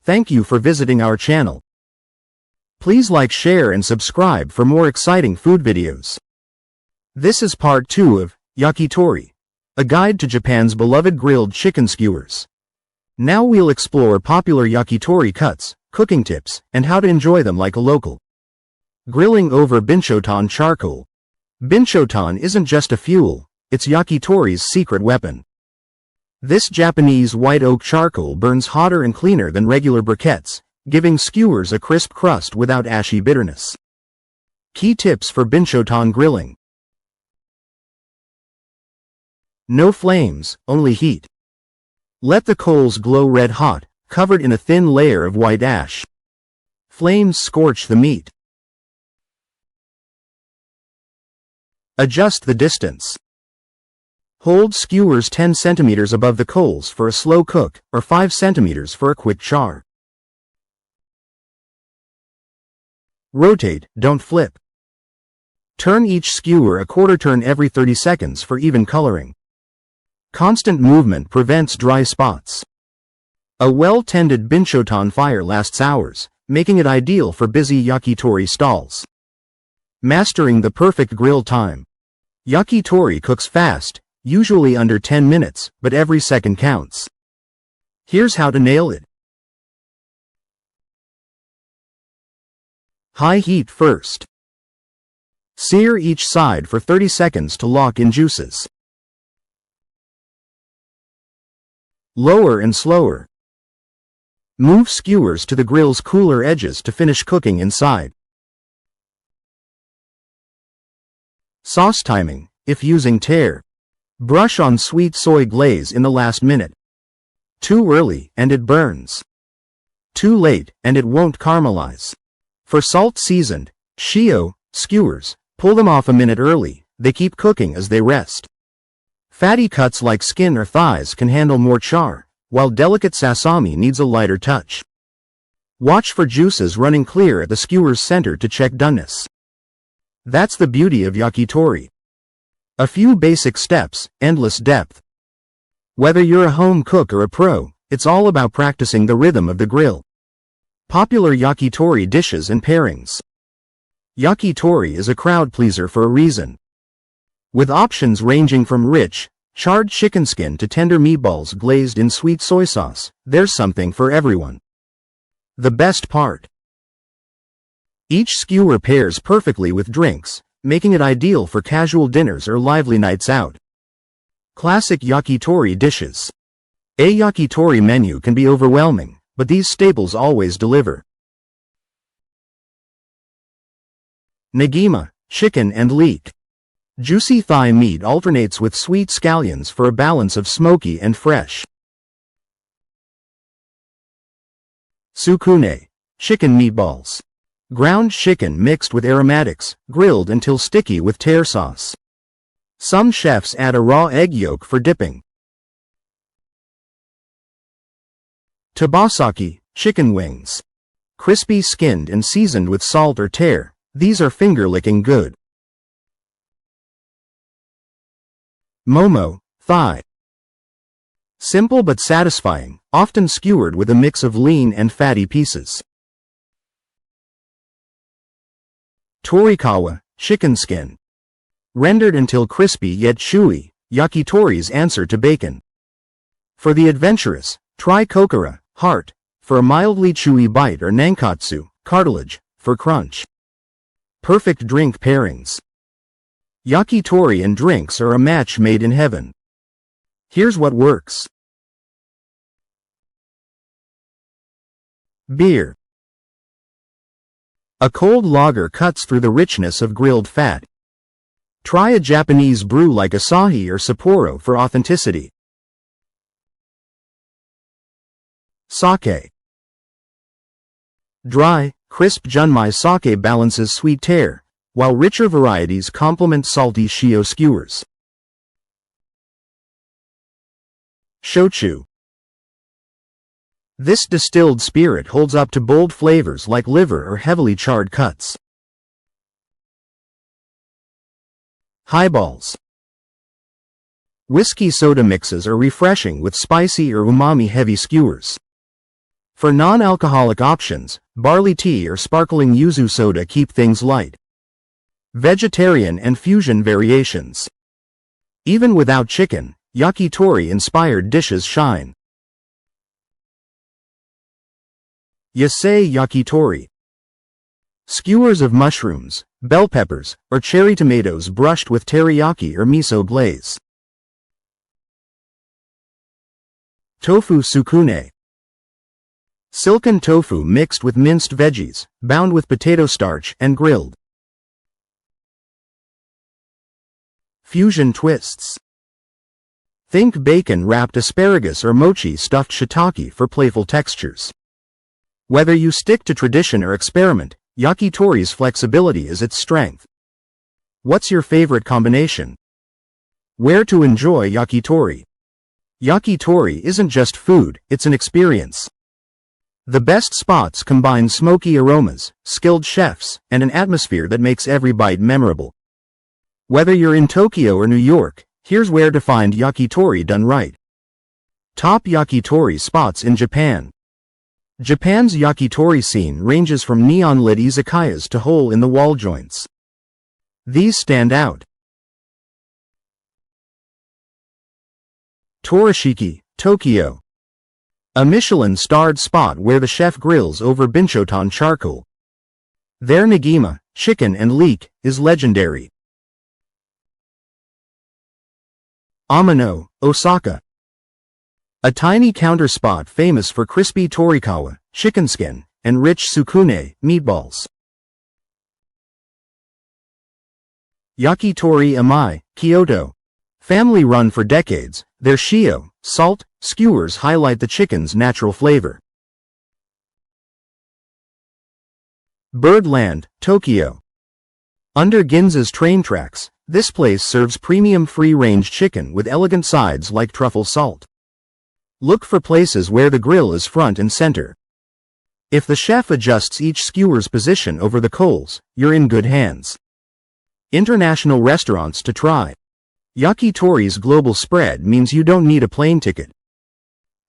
Thank you for visiting our channel. Please like, share and subscribe for more exciting food videos. This is part 2 of Yakitori, a guide to Japan's beloved grilled chicken skewers. Now we'll explore popular yakitori cuts, cooking tips, and how to enjoy them like a local. Grilling over binchotan charcoal. Binchotan isn't just a fuel, it's yakitori's secret weapon. This Japanese white oak charcoal burns hotter and cleaner than regular briquettes, giving skewers a crisp crust without ashy bitterness. Key tips for binchotan grilling. No flames, only heat. Let the coals glow red hot, covered in a thin layer of white ash. Flames scorch the meat. Adjust the distance. Hold skewers 10 cm above the coals for a slow cook, or 5 cm for a quick char. Rotate, don't flip. Turn each skewer a quarter turn every 30 seconds for even coloring. Constant movement prevents dry spots. A well-tended binchotan fire lasts hours, making it ideal for busy yakitori stalls. Mastering the perfect grill time. Yakitori cooks fast, usually under 10 minutes, but every second counts. Here's how to nail it. High heat first. Sear each side for 30 seconds to lock in juices. Lower and slower. Move skewers to the grill's cooler edges to finish cooking inside. Sauce timing, if using tare. Brush on sweet soy glaze in the last minute. Too early, and it burns. Too late, and it won't caramelize. For salt-seasoned, shio, skewers, pull them off a minute early, they keep cooking as they rest. Fatty cuts like skin or thighs can handle more char, while delicate sasami needs a lighter touch. Watch for juices running clear at the skewer's center to check doneness. That's the beauty of yakitori. A few basic steps, endless depth. Whether you're a home cook or a pro, it's all about practicing the rhythm of the grill. Popular yakitori dishes and pairings. Yakitori is a crowd pleaser for a reason. With options ranging from rich, charred chicken skin to tender meatballs glazed in sweet soy sauce, there's something for everyone. The best part. Each skewer pairs perfectly with drinks, making it ideal for casual dinners or lively nights out. Classic yakitori dishes. A yakitori menu can be overwhelming, but these staples always deliver. Negima, chicken and leek. Juicy thigh meat alternates with sweet scallions for a balance of smoky and fresh. Sukune, chicken meatballs. Ground chicken mixed with aromatics, grilled until sticky with tare sauce. Some chefs add a raw egg yolk for dipping. Tabasaki, chicken wings. Crispy skinned and seasoned with salt or tare, these are finger-licking good. Momo, thigh. Simple but satisfying, often skewered with a mix of lean and fatty pieces. Torikawa, chicken skin. Rendered until crispy yet chewy, yakitori's answer to bacon. For the adventurous, try kokora, heart, for a mildly chewy bite, or nankatsu, cartilage, for crunch. Perfect drink pairings. Yakitori and drinks are a match made in heaven. Here's what works. Beer. A cold lager cuts through the richness of grilled fat. Try a Japanese brew like Asahi or Sapporo for authenticity. Sake. Dry, crisp junmai sake balances sweet tare, while richer varieties complement salty shio skewers. Shochu. This distilled spirit holds up to bold flavors like liver or heavily charred cuts. Highballs. Whiskey soda mixes are refreshing with spicy or umami-heavy skewers. For non-alcoholic options, barley tea or sparkling yuzu soda keep things light. Vegetarian and fusion variations. Even without chicken, yakitori-inspired dishes shine. Yasei yakitori. Skewers of mushrooms, bell peppers, or cherry tomatoes brushed with teriyaki or miso glaze. Tofu sukune. Silken tofu mixed with minced veggies, bound with potato starch and grilled. Fusion twists. Think bacon-wrapped asparagus or mochi stuffed shiitake for playful textures. Whether you stick to tradition or experiment, yakitori's flexibility is its strength. What's your favorite combination? Where to enjoy yakitori? Yakitori isn't just food, it's an experience. The best spots combine smoky aromas, skilled chefs, and an atmosphere that makes every bite memorable. Whether you're in Tokyo or New York, here's where to find yakitori done right. Top yakitori spots in Japan. Japan's yakitori scene ranges from neon-lit izakayas to hole-in-the-wall joints. These stand out. Torishiki, Tokyo. A Michelin-starred spot where the chef grills over binchotan charcoal. Their nigima, chicken and leek, is legendary. Amano, Osaka. A tiny counter spot famous for crispy torikawa, chicken skin, and rich sukune, meatballs. Yakitori Amai, Kyoto. Family run for decades, their shio, salt, skewers highlight the chicken's natural flavor. Birdland, Tokyo. Under Ginza's train tracks, this place serves premium free-range chicken with elegant sides like truffle salt. Look for places where the grill is front and center. If the chef adjusts each skewer's position over the coals, you're in good hands. International restaurants to try. Yakitori's global spread means you don't need a plane ticket.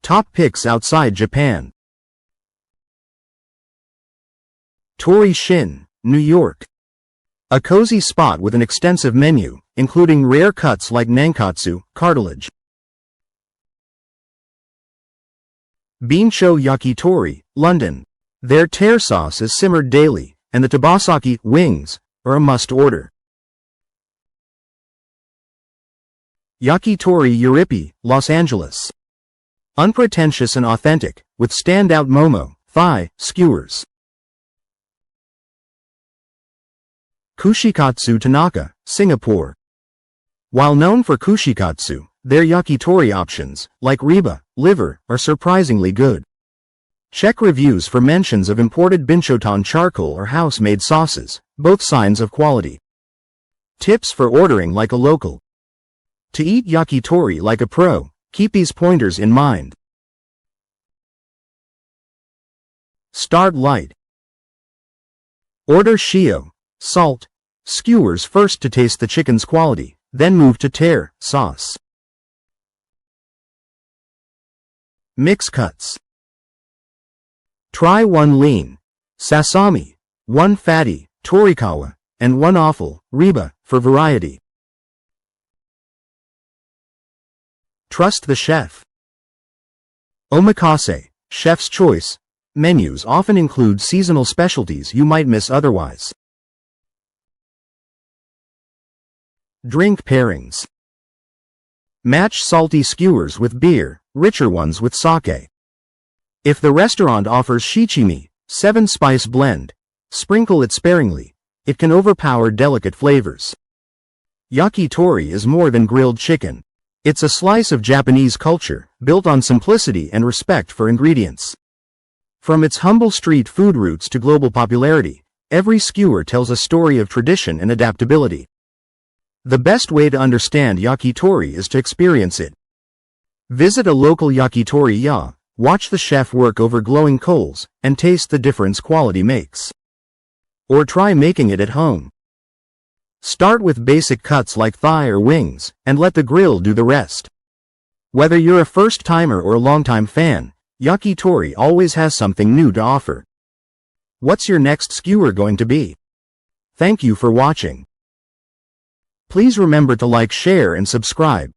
Top picks outside Japan. Tori Shin, New York. A cozy spot with an extensive menu, including rare cuts like nankatsu, cartilage. Bincho Yakitori, London. Their tear sauce is simmered daily, and the tabasaki wings are a must-order. Yakitori Yuripi, Los Angeles. Unpretentious and authentic, with standout momo, thigh, skewers. Kushikatsu Tanaka, Singapore. While known for kushikatsu, their yakitori options, like riba, liver, are surprisingly good. Check reviews for mentions of imported binchotan charcoal or house-made sauces, both signs of quality. Tips for ordering like a local. To eat yakitori like a pro, keep these pointers in mind. Start light. Order shio, salt, skewers first to taste the chicken's quality, then move to tear, sauce. Mix cuts. Try one lean, sasami, one fatty, torikawa, and one offal, riba, for variety. Trust the chef. Omakase, chef's choice. Menus often include seasonal specialties you might miss otherwise. Drink pairings. Match salty skewers with beer, richer ones with sake. If the restaurant offers shichimi, 7-spice blend, sprinkle it sparingly. It can overpower delicate flavors. Yakitori is more than grilled chicken. It's a slice of Japanese culture, built on simplicity and respect for ingredients. From its humble street food roots to global popularity, every skewer tells a story of tradition and adaptability. The best way to understand yakitori is to experience it. Visit a local yakitori ya, watch the chef work over glowing coals, and taste the difference quality makes. Or try making it at home. Start with basic cuts like thigh or wings, and let the grill do the rest. Whether you're a first-timer or a long-time fan, Yakitori always has something new to offer. What's your next skewer going to be? Thank you for watching. Please remember to like, share and subscribe.